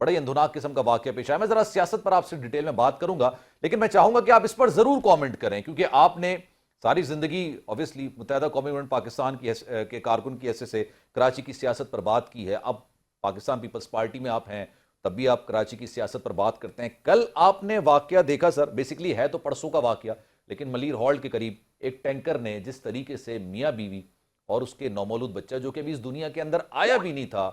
بڑے اندھناک قسم کا واقعہ پیش آیا. میں ذرا سیاست پر آپ سے ڈیٹیل میں بات کروں گا، لیکن میں چاہوں گا کہ آپ اس پر ضرور کامنٹ کریں، کیونکہ آپ نے ساری زندگی اوبیسلی متحدہ قومی گورنمنٹ پاکستان کے کارکن کی حیثیت سے کراچی کی سیاست پر بات کی ہے. اب پاکستان پیپلز پارٹی میں آپ ہیں، تب بھی آپ کراچی کی سیاست پر بات کرتے ہیں. کل آپ نے واقعہ دیکھا سر، بیسیکلی ہے تو پرسوں کا واقعہ، لیکن ملیر ہالٹ کے قریب ایک ٹینکر نے جس طریقے سے میاں بیوی اور اس کے نومولود بچہ جو کہ ابھی اس دنیا کے اندر آیا بھی نہیں تھا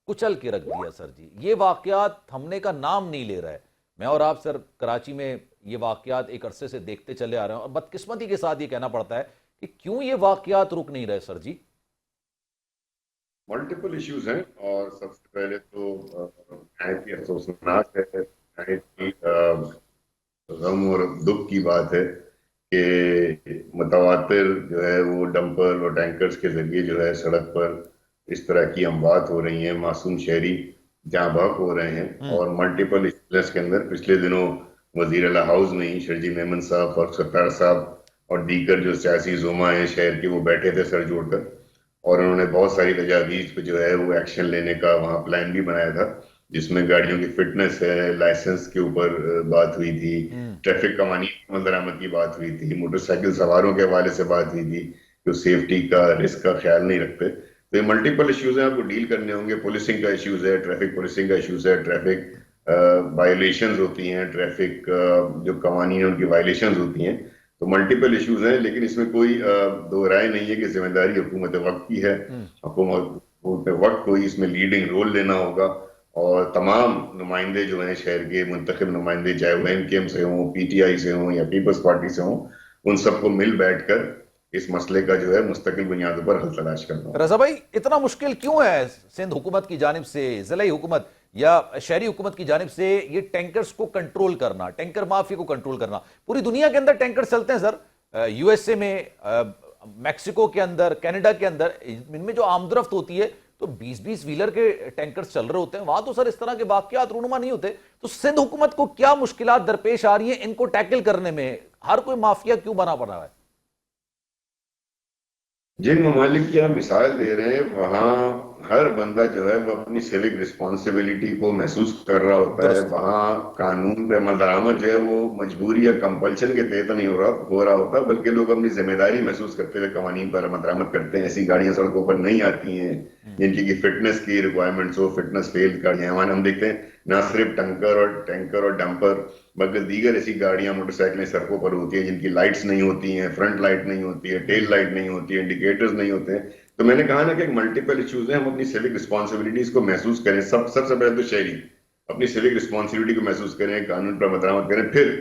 کچل کے رکھ دیا. سر جی یہ واقعات تھمنے کا نام نہیں لے رہا ہے. میں اور آپ سر کراچی میں یہ واقعات ایک عرصے سے دیکھتے چلے آ رہے ہیں، اور بدقسمتی کے ساتھ یہ کہنا پڑتا ہے کہ کیوں یہ واقعات رک نہیں رہے سر جی؟ ملٹیپل ایشوز ہیں، اور سب سے پہلے تو نہایت ہی افسوسناک ہے، نہایت ہی غم اور دکھ کی بات ہے کہ متواتر جو ہے وہ ڈمپر اور ٹینکرز کے ذریعے جو ہے سڑک پر اس طرح کی اموات ہو رہی ہیں، معصوم شہری جاں بحق ہو رہے ہیں. اور ملٹیپل ایشوز کے اندر پچھلے دنوں وزیر اعلیٰ ہاؤس میں ہی شرجیل میمن صاحب، فاروق ستار صاحب اور دیگر جو سیاسی زعما ہیں شہر کے، وہ بیٹھے تھے سر جوڑ کر، اور انہوں نے بہت ساری تجاویز پہ جو ہے وہ ایکشن لینے کا وہاں پلان بھی بنایا تھا، جس میں گاڑیوں کی فٹنس ہے، لائسنس کے اوپر بات ہوئی تھی، ٹریفک قوانین کی عمل درآمد کی بات ہوئی تھی، موٹر سائیکل سواروں کے حوالے سے بات ہوئی تھی جو سیفٹی کا رسک کا خیال نہیں رکھتے. تو یہ ملٹیپل ایشوز ہیں، آپ کو ڈیل کرنے ہوں گے. پولیسنگ کا ایشوز ہے، ٹریفک پولیسنگ کا ایشوز ہے، ٹریفک وائلیشنز ہوتی ہیں، ٹریفک جو قوانین ان کی وائلیشنز ہوتی ہیں. تو ملٹیپل ایشوز ہیں، لیکن اس میں کوئی دو رائے نہیں ہے کہ ذمہ داری حکومت وقت کی ہے. حکومت وقت کو اس میں لیڈنگ رول لینا ہوگا، اور تمام نمائندے جو ہیں شہر کے، منتخب نمائندے، چاہے وہ ایم کے ایم سے ہوں، پی ٹی آئی سے ہوں یا پیپلز پارٹی سے ہوں، ان سب کو مل بیٹھ کر اس مسئلے کا جو ہے مستقل بنیادوں پر حل تلاش کرنا ہوگا. رضا بھائی اتنا مشکل کیوں ہے سندھ حکومت کی جانب سے، ضلعی حکومت یا شہری حکومت کی جانب سے یہ ٹینکرز کو کنٹرول کرنا، ٹینکر مافیا کو کنٹرول کرنا؟ پوری دنیا کے اندر ٹینکر چلتے ہیں سر، یو ایس اے میں، میکسیکو کے اندر، کینیڈا کے اندر، ان میں جو آمدرفت ہوتی ہے تو 20-20 ویلر کے ٹینکرز چل رہے ہوتے ہیں. وہاں تو سر اس طرح کے واقعات رونما نہیں ہوتے. تو سندھ حکومت کو کیا مشکلات درپیش آ رہی ہیں ان کو ٹیکل کرنے میں؟ ہر کوئی مافیا کیوں بنا پڑا ہے؟ جن ممالک کی آپ مثال دے رہے ہیں وہاں ہر بندہ جو ہے وہ اپنی سیوک رسپانسبلٹی کو محسوس کر رہا ہوتا ہے. درست. وہاں قانون پہ عمل درآمد جو ہے وہ مجبوری یا کمپلشن کے تحت نہیں ہو رہا ہوتا، بلکہ لوگ اپنی ذمہ داری محسوس کرتے ہوئے قوانین پر عمل درآمد کرتے ہیں. ایسی گاڑیاں سڑکوں پر نہیں آتی ہیں جن کی فٹنس کی ریکوائرمنٹس ہو، فٹنس فیل گاڑیاں. ہم دیکھتے ہیں نہ صرف ٹینکر اور ڈمپر بلکہ دیگر ایسی گاڑیاں، موٹر سائیکلیں سڑکوں پر ہوتی ہیں جن کی لائٹس نہیں ہوتی ہیں، فرنٹ لائٹ نہیں ہوتی ہے، ٹیل لائٹ نہیں ہوتی ہے، انڈیکیٹرز نہیں ہوتے ہیں. تو میں نے کہا نا کہ ایک ملٹیپل ایشوز ہیں. ہم اپنی سیوک رسپانسبلٹیز کو محسوس کریں. سب سے پہلے تو شہری اپنی سیوک رسپانسبلٹی کو محسوس کریں، قانون پر عمل درآمد کریں. پھر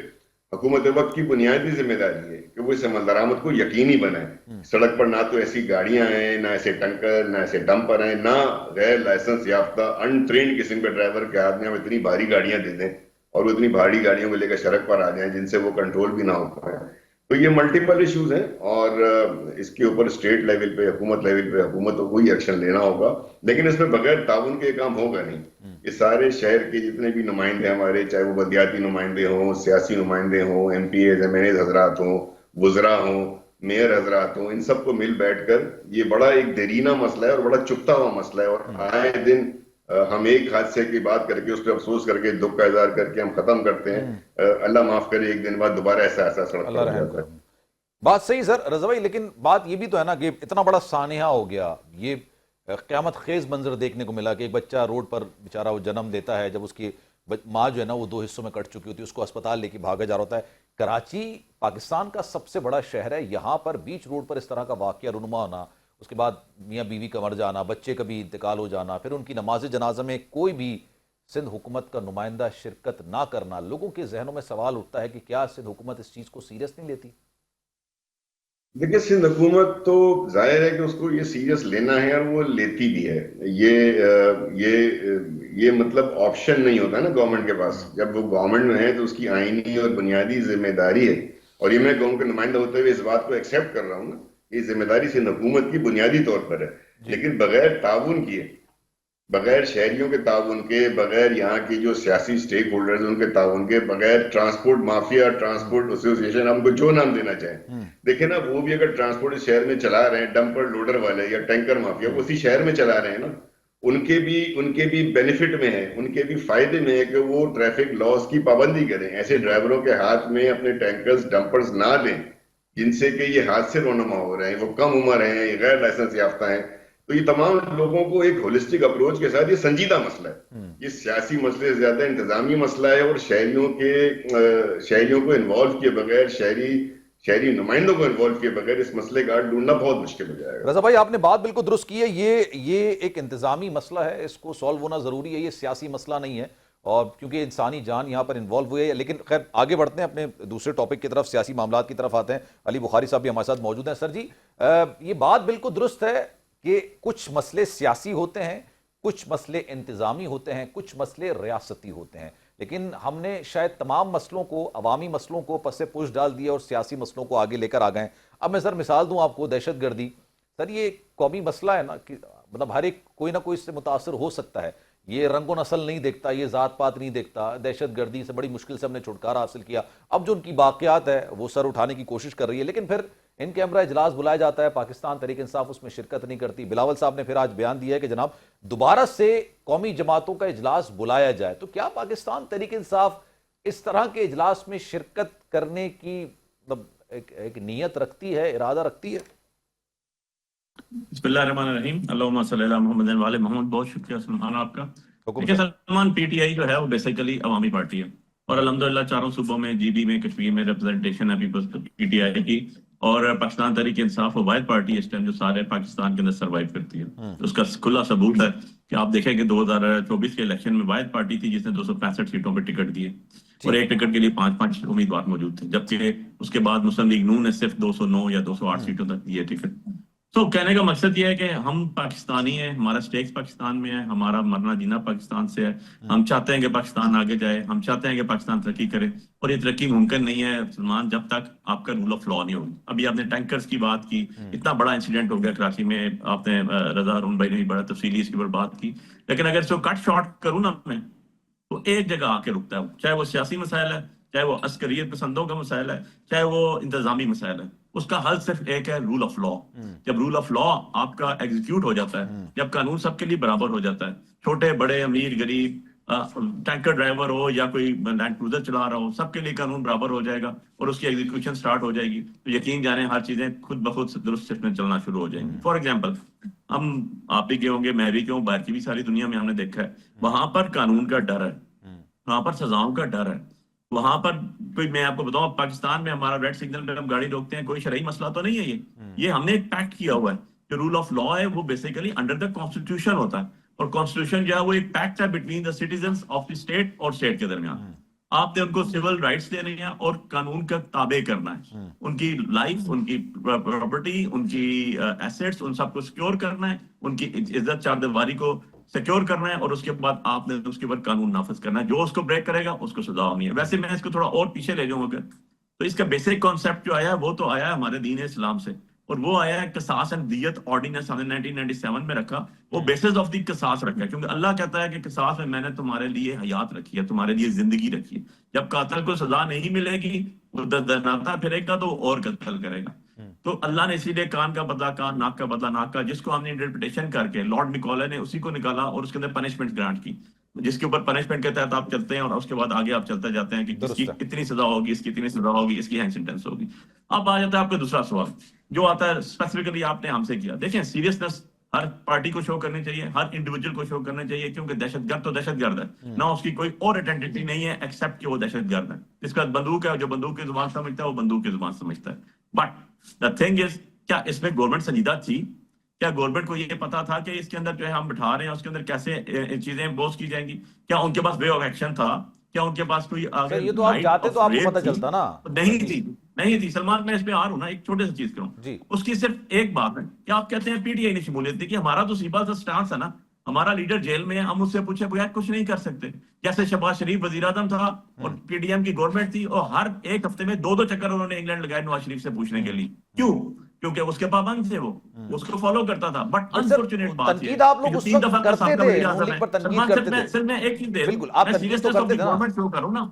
حکومت وقت کی بنیادی ذمہ داری ہے کہ وہ اس عمل درآمد کو یقینی بنائیں. سڑک پر نہ تو ایسی گاڑیاں ہیں، نہ ایسے ٹینکر، نہ ایسے ڈمپر ہیں، نہ غیر لائسنس یافتہ ان قسم کے ڈرائیور کے ہاتھ میں ہم اتنی بھاری گاڑیاں دے دیں اور وہ اتنی بھاری گاڑیوں کو لے کر سڑک پر آ جائیں جن سے وہ کنٹرول بھی نہ ہو پائے. تو یہ ملٹیپل ایشوز ہیں، اور اس کے اوپر اسٹیٹ لیول پہ، حکومت لیول پہ حکومت کو کوئی ایکشن لینا ہوگا، لیکن اس میں بغیر تعاون کے کام ہوگا نہیں. یہ سارے شہر کے جتنے بھی نمائندے ہمارے، چاہے وہ بلدیاتی نمائندے ہوں، سیاسی نمائندے ہوں، MPs, MNAs حضرات ہوں، وزراء ہوں، میئر حضرات ہوں، ان سب کو مل بیٹھ کر، یہ بڑا ایک دیرینہ مسئلہ ہے اور بڑا چپتا ہوا مسئلہ ہے. اور آئے دن ہم ایک حادثے کی بات کر کے اس پہ افسوس کر کے دکھ کا اظہار کر کے ہم ختم کرتے ہیں. اللہ معاف کرے، ایک دن بعد دوبارہ ایسا سڑک اللہ پر ہو رحم جاتا ہے. کرے. بات صحیح سر رضا بھائی، لیکن بات یہ بھی تو ہے نا کہ اتنا بڑا سانحہ ہو گیا، یہ قیامت خیز منظر دیکھنے کو ملا کہ ایک بچہ روڈ پر بیچارہ وہ جنم دیتا ہے، جب اس کی ماں جو ہے نا وہ 2 حصوں میں کٹ چکی ہوتی ہے، اس کو اسپتال لے کے بھاگا جا رہا ہوتا ہے. کراچی پاکستان کا سب سے بڑا شہر ہے، یہاں پر بیچ روڈ پر اس طرح کا واقعہ رونما ہونا، اس کے بعد میاں بیوی کا مر جانا، بچے کا بھی انتقال ہو جانا، پھر ان کی نماز جنازہ میں کوئی بھی سندھ حکومت کا نمائندہ شرکت نہ کرنا. لوگوں کے ذہنوں میں سوال اٹھتا ہے کہ کیا سندھ حکومت اس چیز کو سیریس نہیں لیتی؟ دیکھیں، سندھ حکومت تو ظاہر ہے کہ اس کو یہ سیریس لینا ہے اور وہ لیتی بھی ہے. یہ مطلب آپشن نہیں ہوتا نا گورنمنٹ کے پاس. جب وہ گورنمنٹ میں ہے تو اس کی آئینی اور بنیادی ذمہ داری ہے، اور یہ میں قوم کا نمائندہ ہوتے ہوئے اس بات کو ایکسیپٹ کر رہا ہوں نا، یہ ذمہ داری سندھ حکومت کی بنیادی طور پر ہے. جی. لیکن بغیر تعاون کیے، بغیر شہریوں کے تعاون کے، بغیر یہاں کی جو سیاسی سٹیک ہولڈرز ہیں ان کے تعاون کے، بغیر ٹرانسپورٹ مافیا، ٹرانسپورٹ ایسوسیشن، ہم کو جو نام دینا چاہیں، دیکھیں نا، وہ بھی اگر ٹرانسپورٹ اس شہر میں چلا رہے ہیں، ڈمپر لوڈر والے یا ٹینکر مافیا، وہ اسی شہر میں چلا رہے ہیں نا. ان کے بھی بینیفٹ میں ہے، ان کے بھی فائدے میں ہے کہ وہ ٹریفک لاز کی پابندی کریں، ایسے ڈرائیوروں کے ہاتھ میں اپنے ٹینکرز ڈمپرز نہ دیں جن سے کہ یہ حادثے رونما ہو رہے ہیں، وہ کم عمر ہیں، یہ غیر لائسنس یافتہ ہیں. تو یہ تمام لوگوں کو ایک ہولسٹک اپروچ کے ساتھ، یہ سنجیدہ مسئلہ ہے، یہ سیاسی مسئلے سے زیادہ انتظامی مسئلہ ہے، اور شہریوں کو انوالو کیے بغیر، شہری نمائندوں کو انوالو کیے بغیر اس مسئلے کا حل ڈھونڈنا بہت مشکل ہو جائے گا. رضا بھائی آپ نے بات بالکل درست کی ہے، یہ ایک انتظامی مسئلہ ہے، اس کو سالو ہونا ضروری ہے، یہ سیاسی مسئلہ نہیں ہے، اور کیونکہ انسانی جان یہاں پر انوالو ہوئی ہے. لیکن خیر آگے بڑھتے ہیں اپنے دوسرے ٹاپک کی طرف، سیاسی معاملات کی طرف آتے ہیں. علی بخاری صاحب بھی ہمارے ساتھ موجود ہیں. سر جی یہ بات بالکل درست ہے کہ کچھ مسئلے سیاسی ہوتے ہیں، کچھ مسئلے انتظامی ہوتے ہیں، کچھ مسئلے ریاستی ہوتے ہیں، لیکن ہم نے شاید تمام مسئلوں کو، عوامی مسئلوں کو پس پش ڈال دیا اور سیاسی مسئلوں کو آگے لے کر آ گئے. اب میں سر مثال دوں آپ کو، دہشت گردی. سر یہ قومی مسئلہ ہے نا، کہ مطلب ہر ایک کوئی نہ کوئی اس سے متاثر ہو سکتا ہے. یہ رنگ و نسل نہیں دیکھتا، یہ ذات پات نہیں دیکھتا. دہشت گردی سے بڑی مشکل سے ہم نے چھٹکارا حاصل کیا. اب جو ان کی باقیات ہے وہ سر اٹھانے کی کوشش کر رہی ہے، لیکن پھر ان کیمرہ اجلاس بلایا جاتا ہے، پاکستان تحریک انصاف اس میں شرکت نہیں کرتی. بلاول صاحب نے پھر آج بیان دیا ہے کہ جناب دوبارہ سے قومی جماعتوں کا اجلاس بلایا جائے. تو کیا پاکستان تحریک انصاف اس طرح کے اجلاس میں شرکت کرنے کی مطلب ایک نیت رکھتی ہے، ارادہ رکھتی ہے؟ بسم اللہ الرحمن الرحیم، اللہم صلی اللہ محمد وعلی محمد. بہت شکریہ سلمان آپ کا. حکم دیکھیں سلمان، پی ٹی آئی جو ہے وہ بیسیکلی عوامی پارٹی ہے، اور الحمدللہ چاروں صوبوں میں، جی بی میں، کشمیر میں ریپرزنٹیشن ہے پیپلز پی ٹی آئی کی. اور پاکستان تحریک انصاف وہ واحد پارٹی ہے اس ٹائم جو سارے پاکستان کے اندر سروائیو کرتی ہے. اس کا کھلا ثبوت ہے کہ آپ دیکھیں کہ 2024 کے الیکشن میں واحد پارٹی تھی جس نے 265 سیٹوں پہ ٹکٹ دیے، اور ایک ٹکٹ کے لیے 5 امیدوار موجود تھے، جبکہ اس کے بعد مسلم لیگ نون نے صرف 209 یا 208 سیٹوں تک دیے ٹکٹ. تو کہنے کا مقصد یہ ہے کہ ہم پاکستانی ہیں، ہمارا سٹیکس پاکستان میں ہے، ہمارا مرنا جینا پاکستان سے ہے. ہم چاہتے ہیں کہ پاکستان آگے جائے، ہم چاہتے ہیں کہ پاکستان ترقی کرے، اور یہ ترقی ممکن نہیں ہے سلمان جب تک آپ کا رول آف لا نہیں ہوگی. ابھی آپ نے ٹینکرز کی بات کی، اتنا بڑا انسیڈنٹ ہو گیا کراچی میں، آپ نے رضا ارون بھائی نے بھی بڑا تفصیلی اس کے اوپر بات کی. لیکن اگر اس کو کٹ شارٹ کروں نا میں، تو ایک جگہ آ کے رکتا ہے، چاہے وہ سیاسی مسائل ہے، چاہے وہ عسکریت پسندوں کا مسائل ہے، چاہے وہ انتظامی مسائل ہے. اس کا حل صرف ایک ہے، رول آف لا. جب رول آف لا آپ کا ایگزیکیوٹ ہو جاتا ہے، جب قانون سب کے لیے برابر ہو جاتا ہے، چھوٹے بڑے امیر غریب، ٹینکر ڈرائیور ہو یا کوئی لینڈ کروزر چلا رہا ہو، سب کے لیے قانون برابر ہو جائے گا اور اس کی ایگزیکیوشن سٹارٹ ہو جائے گی، تو یقین جانیں ہر چیزیں خود بخود درست سسٹم میں چلنا شروع ہو جائیں گی. فار ایگزامپل، ہم آپ بھی کے ہوں گے، میں بھی کیوں، باہر کی بھی ساری دنیا میں ہم نے دیکھا ہے، وہاں پر قانون کا ڈر ہے، وہاں پر سزاؤں کا ڈر ہے. وہاں پر کوئی، میں آپ کو بتاؤں، پاکستان میں ہمارا ریڈ سگنل پہ ہم گاڑی روکتے ہیں، کوئی شرعی مسئلہ تو نہیں ہے. یہ ہم نے ایک پیکٹ کیا ہوا ہے جو رول آف لا ہے، وہ بیسیکلی انڈر دا کانسٹیٹیوشن ہوتا ہے، اور کانسٹیٹیوشن جو ہے وہ ایک پیکٹ ہے between the citizens of the state اور اسٹیٹ کے درمیان. آپ نے ان کو سول رائٹس دینے ہیں اور قانون کا تابع کرنا ہے. ان کی لائف، ان کی پراپرٹی، ان کی ایسیٹس، ان سب کو سیکیور کرنا ہے، ان کی عزت چار دیواری کو سیکیور کرنا ہے، اور اس کے بعد آپ نے اس کے بعد قانون نافذ کرنا ہے. جو اس کو بریک کرے گا اس کو سزا ہونی ہے. ویسے میں اس کو تھوڑا اور پیچھے لے جاؤں گا، تو اس کا بیسک کانسیپٹ جو آیا ہے وہ تو آیا ہے ہمارے دین اسلام سے، اور وہ آیا ہے قصاص اینڈ دیت آرڈیننس ہم نے 1997 میں رکھا. وہ بیسس آف دی قصاص رکھا ہے، کیونکہ اللہ کہتا ہے کہ قصاص میں نے تمہارے لیے حیات رکھی ہے، تمہارے لیے زندگی رکھی ہے. جب قاتل کو سزا نہیں ملے گی، وہ دردناتا پھرے گا تو اور قتل کرے گا. تو اللہ نے اسی لیے کان کا بدلہ کان، ناک کا بدلہ ناک کا، جس کو ہم نے انٹرپریٹیشن کر کے لارڈ مکولے نے اسی کو نکالا اور اس کے اندر پنشمنٹ گرانٹ کی، جس کے اوپر پنشمنٹ کے تحت آپ چلتے ہیں، اور اس کے بعد آگے آپ چلتے جاتے ہیں کہ اس کی اتنی سزا ہوگی، اس کی اتنی سزا ہوگی، اس کی ہینگ سینٹینس ہوگی. اب آ جاتا ہے آپ کا دوسرا سوال جو آتا ہے اسپیسیفکلی آپ نے ہم سے کیا. دیکھیں سیریسنس ہر پارٹی کو شو کرنی چاہیے، ہر انڈیویجول کو شو کرنا چاہیے، کیونکہ دہشت گرد تو دہشت گرد ہے، نہ اس کی کوئی اور آئیڈینٹی نہیں ہے ایکسیپٹ کہ وہ دہشت گرد ہے. اس کا بندوق ہے، جو بندوق کی زبان سمجھتا ہے وہ بندوق کی زبان سمجھتا ہے. بٹ دا تھنگ از، کیا اس میں گورنمنٹ سنجیدہ تھی؟ کیا گورنمنٹ کو یہ پتا تھا کہ اس کے اندر جو ہے ہم بٹھا رہے ہیں اس کے اندر کیسے چیزیں امپوز کی جائیں گی؟ کیا ان کے پاس وے آف ایکشن تھا؟ کیا ان کے پاس کوئی یہ تو آپ جاتے تو آپ کو پتہ چلتا نا. نہیں تھی سلمان. میں اس پہ آ رہا ہوں نا، ایک چھوٹے سے چیز کروں. اس کی صرف ایک بات ہے کہ آپ کہتے ہیں پی ٹی آئی نے شمولیت دی، کہ ہمارا تو سیدھا سا سٹانس ہے نا، ہمارا لیڈر جیل میں ہے، ہم اس سے پوچھے بغیر کچھ نہیں کر سکتے. جیسے شہباز شریف وزیر اعظم تھا اور پی ڈی ایم کی گورنمنٹ تھی، اور ہر ایک ہفتے میں 2 چکر انہوں نے انگلینڈ لگائے نواز شریف سے پوچھنے کے لیے. کیوں؟ کیونکہ اس کے پابند تھے، وہ اس کو فالو کرتا تھا. بٹ انفارچونیٹ بات تنقید آپ لوگ اس وقت کرتے تھے، نون لیگ پر تنقید کرتے تھے. صرف میں ایک چیز دے بالکل آپ تنقید تو کرتے تھے نا. گورنمنٹ شو کروں نا.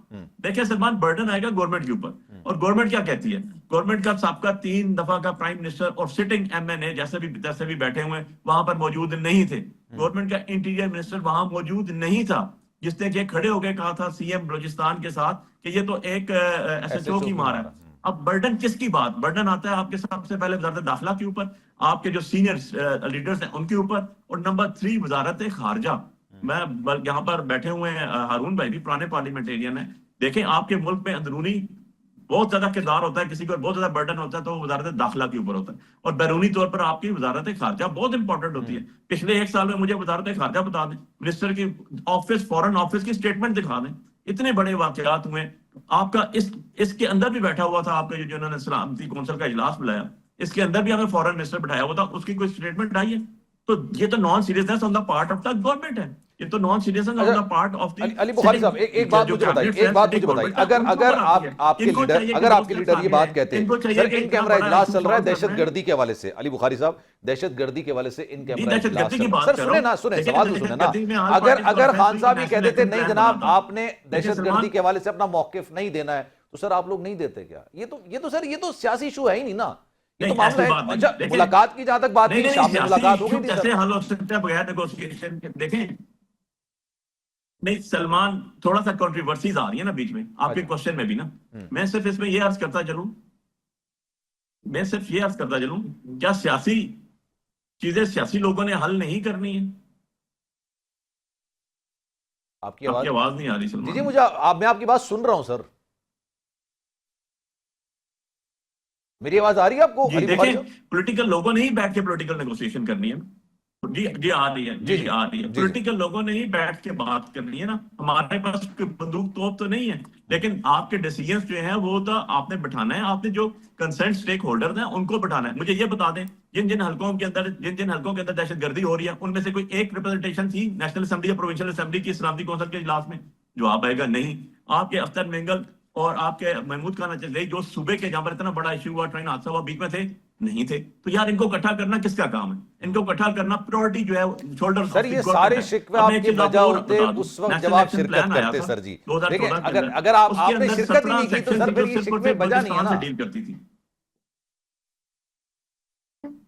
دیکھیں سلمان، برڈن آئے گا گورنمنٹ کے اوپر، اور گورنمنٹ کیا کہتی ہے؟ گورنمنٹ کا سابقہ 3 دفعہ کا پرائم منسٹر اور سٹنگ ایم این اے جیسے بھی بیٹھے ہوئے وہاں پر موجود نہیں تھے. گورنمنٹ کا انٹیریئر منسٹر وہاں موجود نہیں تھا، جس نے کہ کھڑے ہو کے کہا تھا سی ایم بلوچستان کے ساتھ کہ یہ تو ایک ایس ایچ او کی مار ہے۔ اب برڈن کس کی بات؟ برڈن آتا ہے آپ کے سب سے پہلے وزارت داخلہ کے اوپر، آپ کے جو سینئر لیڈرز ہیں ان کے اوپر، اور نمبر 3 وزارت خارجہ۔ میں یہاں پر بیٹھے ہوئے ہیں ہارون بھائی بھی پرانے پارلیمنٹیرین ہیں، دیکھیں آپ کے ملک میں اندرونی بہت زیادہ کردار ہوتا ہے، کسی کو بہت زیادہ برڈن ہوتا ہے تو وزارت داخلہ کے اوپر ہوتا ہے، اور بیرونی طور پر آپ کی وزارت خارجہ بہت امپورٹنٹ ہوتی ہے۔ پچھلے 1 سال میں مجھے وزارت خارجہ بتا دیں، منسٹر کی آفس، فورن آفس کی سٹیٹمنٹ دکھا دیں، اتنے بڑے واقعات ہوئے۔ آپ کا اس کے اندر بھی بیٹھا ہوا تھا آپ کا جو انہوں نے سلامتی کونسل کا اجلاس بلایا، اس کے اندر بھی ہمیں فورن منسٹر بٹھایا ہوا تھا، اس کی کوئی سٹیٹمنٹ آئی ہے؟ تو یہ تو non seriousness on the part of the government ہے، یہ تو non seriousness on the part of the Ali Bukhari صاحب ایک بات مجھے بتائیے، اگر آپ کے لیڈر یہ بات کہتے ہیں سر ان کیمرہ اجلاس چل رہا ہے دہشت گردی کے حوالے سے، علی بخاری صاحب دہشت گردی کے حوالے سے ان کیمرہ اجلاس چل رہا ہے، سر سنیں سوال تو سنیں نا، اگر خان صاحب یہ کہتے تھے نہیں جناب آپ نے دہشت گردی کے حوالے سے اپنا موقف نہیں دینا ہے تو سر آپ لوگ نہیں دیتے کیا؟ یہ تو سر یہ تو سیاسی ایشو ہے ہی نہیں نا، یہ تو معاملہ ہے۔ اچھا ملاقات کی جہاں تک بات تھی، شام میں ملاقات ہو گئی تھی کیسے سر؟ حل ہو سکتا ہے بغیر نیگوشیشن کے؟ دیکھیں نہیں سلمان، تھوڑا سا کنٹروورسیز آ رہی ہیں نا بیچ میں آپ کے کوشچن میں بھی نا، میں صرف اس میں یہ عرض کرتا چلوں کیا سیاسی چیزیں سیاسی لوگوں نے حل نہیں کرنی ہے؟ آپ کی آواز نہیں آ رہی سلمان؟ جی میں آپ کی بات سن رہا ہوں سر، میری آواز آ رہی ہے آپ کو؟ جی دیکھیں پولیٹیکل لوگوں نے ہی بیٹھ کے پولیٹیکل نیگوشیشن کرنی ہے، جی آ رہی ہے، آ رہی ہے، پولیٹیکل لوگوں نے ہی بیٹھ کے بات کرنی ہے نا، ہمارے پاس بندوق توپ تو نہیں ہے، لیکن آپ کے ڈیسیجنز جو ہیں وہ تو آپ نے بٹھانا ہے، آپ نے جو کنسرن سٹیک ہولڈرز ہیں ان کو بٹھانا ہے۔ مجھے یہ بتا دیں جن حلقوں کے اندر دہشت گردی ہو رہی ہے ان میں سے کوئی ایک ریپرزنٹیشن تھی نیشنل اسمبلی یا پروونشل اسمبلی کی سلامتی کونسل کے اجلاس میں؟ جواب آئے گا نہیں۔ آپ کے اختر مینگل اور آپ کے محمود خان اچھے جو صوبے کے جہاں پر اتنا بڑا ایشو ہوا، ٹرین حادثہ ہوا، بیچ میں تھے نہیں تھے؟ تو یار ان کو اکٹھا کرنا کس کا کام ہے؟ ان کو اکٹھا کرنا پریورٹی جو ہے شولڈر سر یہ سارے شکوے آپ کے بجا ہوتے اس وقت جب آپ شرکت کرتے سر جی، دیکھیں اگر آپ نے شرکت ہی نہیں کی تو سر پھر یہ شکوے بجا نہیں ہے نا۔ ڈیل کرتی تھی،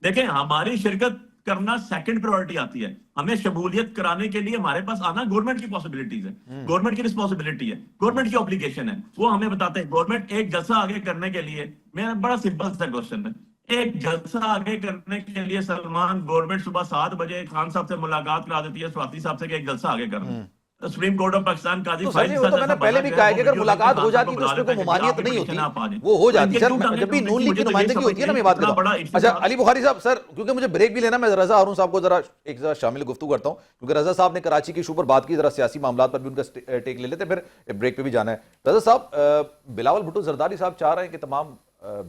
دیکھیں ہماری شرکت کرنا سیکنڈ پریورٹی آتی ہے، ہمیں شمولیت کرانے کے لیے ہمارے پاس آنا گورنمنٹ کی پاسبلٹیز ہے، گورنمنٹ کی رسپانسبلٹی ہے، گورنمنٹ کی obligation ہے، وہ ہمیں بتاتے ہیں۔ گورنمنٹ ایک جلسہ آگے کرنے کے لیے، میرا بڑا سمپل سا کوشچن ہے، ایک جلسہ آگے کرنے کے لیے سلمان گورنمنٹ صبح 7 بجے خان صاحب سے ملاقات کرا دیتی ہے، سواتی صاحب سے کہ ایک جلسہ آگے کرنا، سپریم کورٹ آف پاکستان قاضی تو سر جی وہ تو میں نے پہلے بھی کہا ہے کہ اگر ملاقات ہو جاتی تو اس پہ کوئی ممانعت نہیں ہوتی، وہ ہو جاتی سر، جب بھی نون لیگ کی نمائندگی ہوتی ہے نا میں بات کرتا ہوں۔ اچھا علی بخاری صاحب سر کیونکہ مجھے بریک بھی لینا، میں رضا ہارون صاحب کو ذرا ایک شامل گفتگو کرتا ہوں کیونکہ رضا صاحب نے کراچی کے ایشو پر بات کی، ذرا سیاسی معاملات پر بھی ان کا ٹیک لے لیتے پھر بریک پہ بھی جانا ہے۔ رضا صاحب بلاول بھٹو زرداری صاحب چاہ رہے ہیں کہ تمام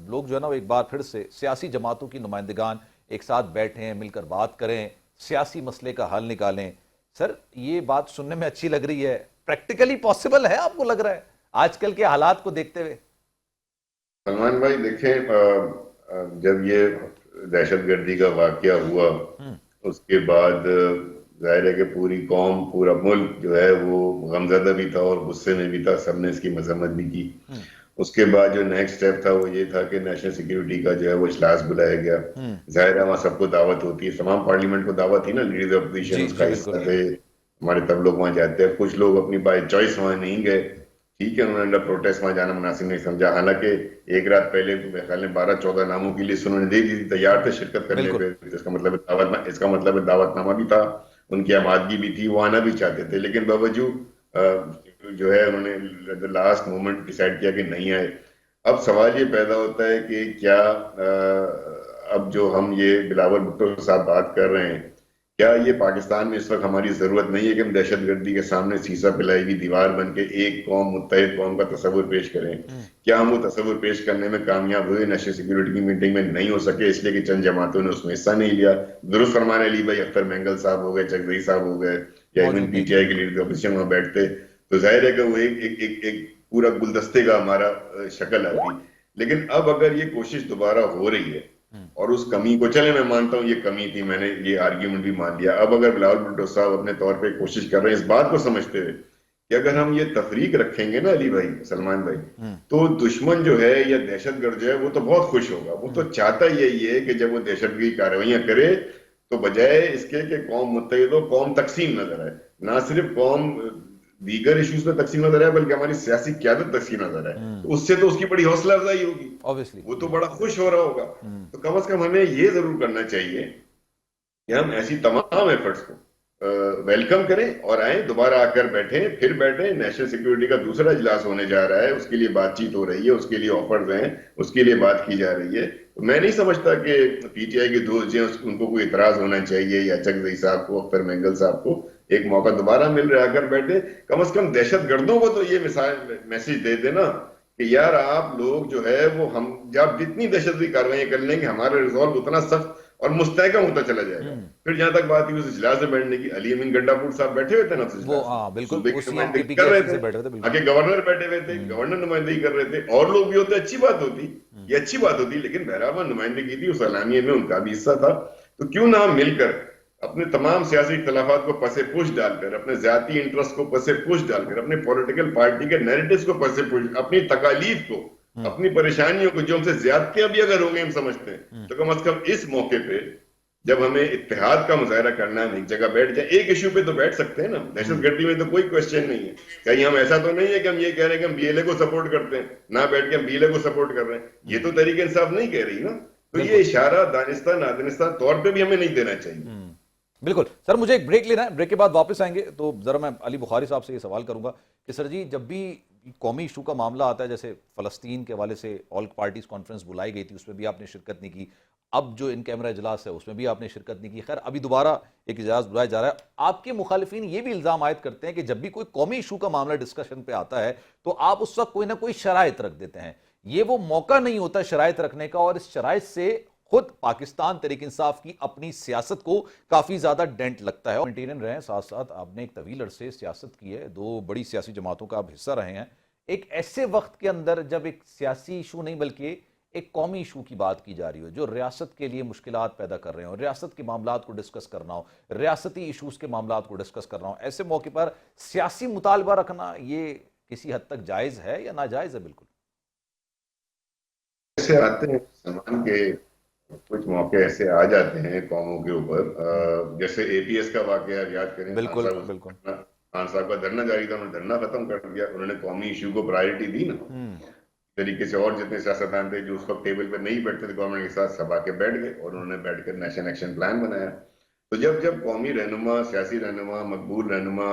لوگ جو ہے نا وہ ایک بار پھر سے سیاسی جماعتوں کی نمائندگان ایک ساتھ بیٹھیں، مل کر بات کریں، سیاسی مسئلے کا حل نکالیں۔ سر یہ بات سننے میں اچھی لگ رہی ہے، پریکٹیکلی پاسبل ہے آپ کو لگ رہا ہے آج کل کے حالات کو دیکھتے ہوئے؟ سلمان بھائی دیکھیں جب یہ دہشت گردی کا واقعہ ہوا اس کے بعد ظاہر ہے کہ پوری قوم، پورا ملک جو ہے وہ غمزدہ بھی تھا اور غصے میں بھی تھا، سب نے اس کی مذمت بھی کی۔ اس کے بعد جو نیکسٹ سٹیپ تھا وہ یہ تھا کہ نیشنل سیکیورٹی کا جو ہے وہ اجلاس بلایا گیا، ظاہر ہے وہاں سب کو دعوت ہوتی ہے، تمام پارلیمنٹ کو دعوت تھی نا، لیڈرز اپوزیشن اس کا حصہ تھے، ہمارے تب لوگ وہاں جاتے ہیں، کچھ لوگ اپنی بائی چوائس وہاں نہیں گئے، ٹھیک ہے، انہوں نے انڈر پروٹیسٹ وہاں جانا مناسب نہیں سمجھا، حالانکہ ایک رات پہلے میرے خیال میں 12-14 ناموں کی لسٹ انہوں نے دے دی تھی، تیار تھے شرکت کرنے پہ، اس کا مطلب دعوت نامہ بھی تھا، ان کی آمادگی بھی تھی، وہ آنا بھی چاہتے تھے، لیکن باوجود جو ہے انہوں نے لاسٹ مومنٹ ڈیسائیڈ کیا کہ نہیں آئے۔ اب سوال یہ پیدا ہوتا ہے کہ کیا اب جو ہم یہ بلاول بھٹو صاحب بات کر رہے ہیں، کیا یہ پاکستان میں اس وقت ہماری ضرورت نہیں ہے کہ ہم دہشت گردی کے سامنے سیسا پلائی ہوئی دیوار بن کے ایک قوم، متحد قوم کا تصور پیش کریں؟ کیا ہم وہ تصور پیش کرنے میں کامیاب ہوئے؟ نیشنل سیکیورٹی کی میٹنگ میں نہیں ہو سکے اس لیے کہ چند جماعتوں نے اس میں حصہ نہیں لیا۔ درست فرمانے علی بھائی، اختر مینگل صاحب ہو گئے، چکدئی صاحب ہو گئے، یا ایون پی ٹی آئی کے لیڈر اپوزیشن وہاں بیٹھتے تو ظاہر ہے کہ وہ ایک پورا گلدستے کا ہمارا شکل آتی۔ لیکن اب اگر یہ کوشش دوبارہ ہو رہی ہے اور اس کمی کو، چلے میں مانتا ہوں یہ کمی تھی، میں نے یہ آرگیومنٹ بھی مان لیا، اب اگر بلاول بھٹو صاحب اپنے طور پہ کوشش کر رہے ہیں اس بات کو سمجھتے ہوئے کہ اگر ہم یہ تفریق رکھیں گے نا علی بھائی، سلمان بھائی، تو دشمن جو ہے یا دہشت گرد جو ہے وہ تو بہت خوش ہوگا، وہ تو چاہتا یہی ہے کہ جب وہ دہشت گردی کارروائیاں کرے تو بجائے اس کے کہ قوم متحد ہو، قوم تقسیم نظر آئے، نہ صرف قوم دیگر ایشوز میں تقسیم نظر آئے بلکہ ہماری سیاسی قیادت تقسیم نظر آئے، تو اس سے تو اس کی بڑی حوصلہ افزائی ہوگی، obviously وہ تو بڑا خوش ہو رہا ہوگا. تو کم از کم ہمیں یہ ضرور کرنا چاہیے کہ ہم ایسی تمام ایفرٹس کو ویلکم کریں اور آئیں، دوبارہ آ کر بیٹھیں، پھر بیٹھیں. نیشنل سیکیورٹی کا دوسرا اجلاس ہونے جا رہا ہے، اس کے لیے بات چیت ہو رہی ہے، اس کے لیے آفرز ہیں، اس کے لیے بات کی جا رہی ہے. میں نہیں سمجھتا کہ پی ٹی آئی کے دوست جو ہیں ان کو کوئی اعتراض ہونا چاہیے، یا چکزئی صاحب کو، اختر مینگل صاحب کو ایک موقع دوبارہ مل رہا، آ کر بیٹھے. کم از کم دہشت گردوں کو تو یہ میسج دے دینا کہ یار آپ لوگ جو ہے وہ ہم جب جتنی دہشت گردی کارروائیاں کر لیں گے ہمارا ریزالو اتنا سخت اور مستحکم ہوتا چلا جائے گا. پھر جہاں تک بات ہوئی اس اجلاس میں بیٹھنے کی، علی امین گنڈا پور صاحب بیٹھے ہوئے تھے نا اس وہ اجلاس میں، بالکل صوبے کی اسی نمائندگی APK کر رہے سے بیٹھے تھے، بالکل. آگے گورنر بیٹھے ہوئے تھے، گورنر نمائندگی کر رہے تھے، اور لوگ بھی ہوتے، اچھی بات ہوتی، یہ اچھی بات ہوتی، لیکن بہرحال نمائندگی تھی، اس اعلامیے میں ان کا بھی حصہ تھا. تو کیوں نہ ہم مل کر اپنے تمام سیاسی اختلافات کو پس پش ڈال کر، اپنے ذاتی انٹرسٹ کو پس پش ڈال کر، اپنے پولیٹیکل پارٹی کے نیریٹوز کو پس پش، اپنی تکالیف کو، اپنی پریشانیوں کو، جو ہم سے زیادتیاں بھی اگر ہو گئی ہم سمجھتے ہیں، تو کم از کم اس موقع پہ جب ہمیں اتحاد کا مظاہرہ کرنا ہے، ہم ایک جگہ بیٹھ جائیں. ایک ایشو پہ تو بیٹھ سکتے ہیں نا، دہشت گردی میں تو کوئی کوشچن نہیں ہے. کہیں ہم ایسا تو نہیں ہے کہ ہم یہ کہہ رہے ہیں کہ ہم بی ایل اے کو سپورٹ کرتے ہیں، نہ بیٹھ کے ہم بی ایل اے کو سپورٹ کر رہے ہیں، یہ تو تحریک انصاف نہیں کہہ رہی نا. تو یہ اشارہ دانستہ نادانستہ طور پہ بھی ہمیں نہیں دینا چاہیے. بالکل سر، مجھے ایک بریک لینا ہے، بریک کے بعد واپس آئیں گے. تو ذرا میں علی بخاری صاحب سے یہ سوال کروں گا کہ سر جی، جب بھی قومی ایشو کا معاملہ آتا ہے، جیسے فلسطین کے حوالے سے آل پارٹیز کانفرنس بلائی گئی تھی، اس میں بھی آپ نے شرکت نہیں کی. اب جو ان کیمرہ اجلاس ہے اس میں بھی آپ نے شرکت نہیں کی. خیر ابھی دوبارہ ایک اجلاس بلایا جا رہا ہے. آپ کے مخالفین یہ بھی الزام عائد کرتے ہیں کہ جب بھی کوئی قومی ایشو کا معاملہ ڈسکشن پہ آتا ہے تو آپ اس وقت کوئی نہ کوئی شرائط رکھ دیتے ہیں. یہ وہ موقع نہیں ہوتا شرائط رکھنے کا، اور اس شرائط سے خود پاکستان تحریک انصاف کی اپنی سیاست کو کافی زیادہ ڈینٹ لگتا ہے. مینٹینر رہے ہیں، ساتھ ساتھ آپ نے ایک طویل عرصے سیاست کی ہے، 2 بڑی سیاسی جماعتوں کا آپ حصہ رہے ہیں. ایک ایسے وقت کے اندر جب ایک سیاسی ایشو نہیں بلکہ ایک قومی ایشو کی بات کی جا رہی ہو، جو ریاست کے لیے مشکلات پیدا کر رہے ہوں، ریاست کے معاملات کو ڈسکس کرنا ہو، ریاستی ایشوز کے معاملات کو ڈسکس کرنا ہو، ایسے موقع پر سیاسی مطالبہ رکھنا یہ کسی حد تک جائز ہے یا ناجائز ہے؟ بالکل ایسے آتے ہیں سلمان کے کچھ موقع ایسے آ جاتے ہیں قوموں کے اوپر، جیسے اے پی ایس کا واقعہ یاد کریں. بالکل بالکل خان صاحب کا دھرنا جاری تھا، انہوں نے دھرنا ختم کر دیا، انہوں نے قومی ایشو کو پرائرٹی دی نا. طریقے سے اور جتنے سیاستدان تھے جو اس وقت ٹیبل پہ نہیں بیٹھتے تھے گورنمنٹ کے ساتھ، سب آ کے بیٹھ گئے اور انہوں نے بیٹھ کر نیشنل ایکشن پلان بنایا. تو جب قومی رہنما، سیاسی رہنما، مقبول رہنما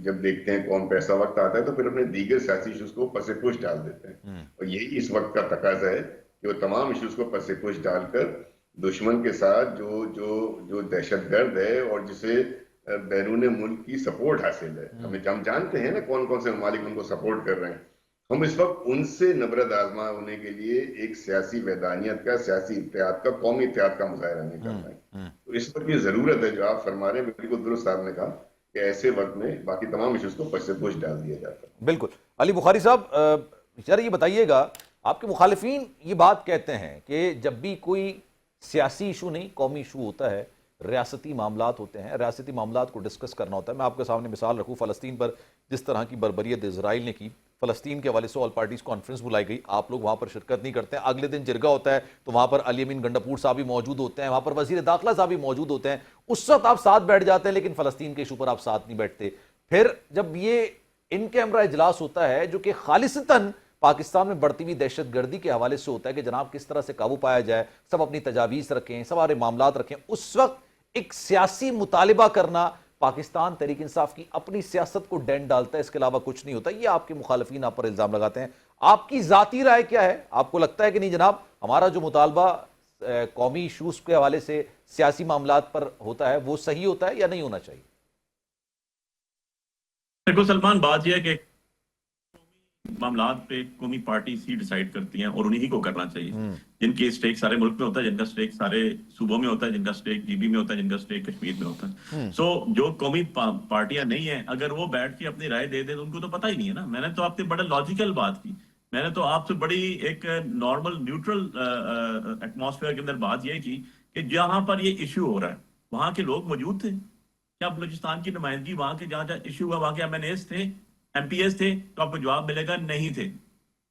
جب دیکھتے ہیں قوم پہ ایسا وقت آتا ہے تو پھر اپنے دیگر سیاسی ایشوز کو پس پش ڈال دیتے ہیں. اور یہی اس وقت کا تقاضا ہے کہ وہ تمام ایشوز کو پس پش ڈال کر دشمن کے ساتھ جو دہشت گرد ہے اور جسے بیرون ملک کی سپورٹ حاصل ہے، ہم جانتے ہیں نا کون کون سے ممالک ان کو سپورٹ کر رہے ہیں، ہم اس وقت ان سے نبرد آزما ہونے کے لیے ایک سیاسی وحدانیت کا، سیاسی اتحاد کا، قومی اتحاد کا مظاہرہ نہیں کر رہے ہیں. تو اس وقت یہ ضرورت ہے جو آپ فرما رہے ہیں، بالکل درست صاحب نے کہا کہ ایسے وقت میں باقی تمام ایشوز کو پس پش ڈال دیا جاتا ہے. بالکل. علی بخاری صاحب ذرا یہ بتائیے گا، آپ کے مخالفین یہ بات کہتے ہیں کہ جب بھی کوئی سیاسی ایشو نہیں قومی ایشو ہوتا ہے، ریاستی معاملات ہوتے ہیں، ریاستی معاملات کو ڈسکس کرنا ہوتا ہے. میں آپ کے سامنے مثال رکھوں، فلسطین پر جس طرح کی بربریت اسرائیل نے کی، فلسطین کے حوالے سے آل پارٹیز کانفرنس بلائی گئی، آپ لوگ وہاں پر شرکت نہیں کرتے ہیں. اگلے دن جرگہ ہوتا ہے تو وہاں پر علی امین گنڈاپور صاحب بھی موجود ہوتے ہیں، وہاں پر وزیر داخلہ صاحب بھی موجود ہوتے ہیں. اس وقت آپ ساتھ بیٹھ جاتے ہیں لیکن فلسطین کے ایشو پر آپ ساتھ نہیں بیٹھتے. پھر جب یہ ان کیمرہ اجلاس ہوتا ہے جو کہ خالصتاً پاکستان میں بڑھتی ہوئی دہشت گردی کے حوالے سے ہوتا ہے کہ جناب کس طرح سے قابو پایا جائے، سب اپنی تجاویز رکھیں، سارے معاملات رکھیں، اس وقت ایک سیاسی مطالبہ کرنا پاکستان تحریک انصاف کی اپنی سیاست کو ڈینٹ ڈالتا ہے، اس کے علاوہ کچھ نہیں ہوتا. یہ آپ کے مخالفین آپ پر الزام لگاتے ہیں. آپ کی ذاتی رائے کیا ہے؟ آپ کو لگتا ہے کہ نہیں جناب ہمارا جو مطالبہ قومی ایشوز کے حوالے سے سیاسی معاملات پر ہوتا ہے وہ صحیح ہوتا ہے یا نہیں ہونا چاہیے؟ دیکھو سلمان، بات یہ ہے کہ معاملات پہ قومی پارٹیز ہی ڈیسائیڈ کرتی ہیں اور انہی کو کرنا چاہیے. جن کی اسٹیک سارے ملک میں ہوتا ہے، جن کا اسٹیک سارے صوبوں میں ہوتا ہے، جن کا اسٹیک جی بی میں ہوتا ہے، جن کا اسٹیک کشمیر میں ہوتا ہے. سو جو قومی پارٹیاں نہیں ہیں اگر وہ بیٹھ کے اپنی رائے دے دیں تو ان کو تو پتہ ہی نہیں ہے نا. میں نے تو آپ سے بڑا لاجیکل بات کی، میں نے تو آپ سے بڑی ایک نارمل نیوٹرل ایٹماسفیئر کے اندر بات یہ کی کہ جہاں پر یہ ایشو ہو رہا ہے وہاں کے لوگ موجود تھے کیا؟ بلوچستان کی نمائندگی وہاں کے جہاں جہاں ایشو ہوا وہاں کے ایم این ایز تھے، ایم پی ایس تھے؟ تو آپ کو جواب ملے گا نہیں تھے.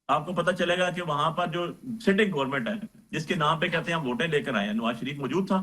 آپ کو پتہ چلے گا کہ وہاں پر جو سٹنگ گورنمنٹ ہے جس کے نام پہ کہتے ہیں ہم ووٹیں لے کر آئے ہیں، نواز شریف موجود تھا.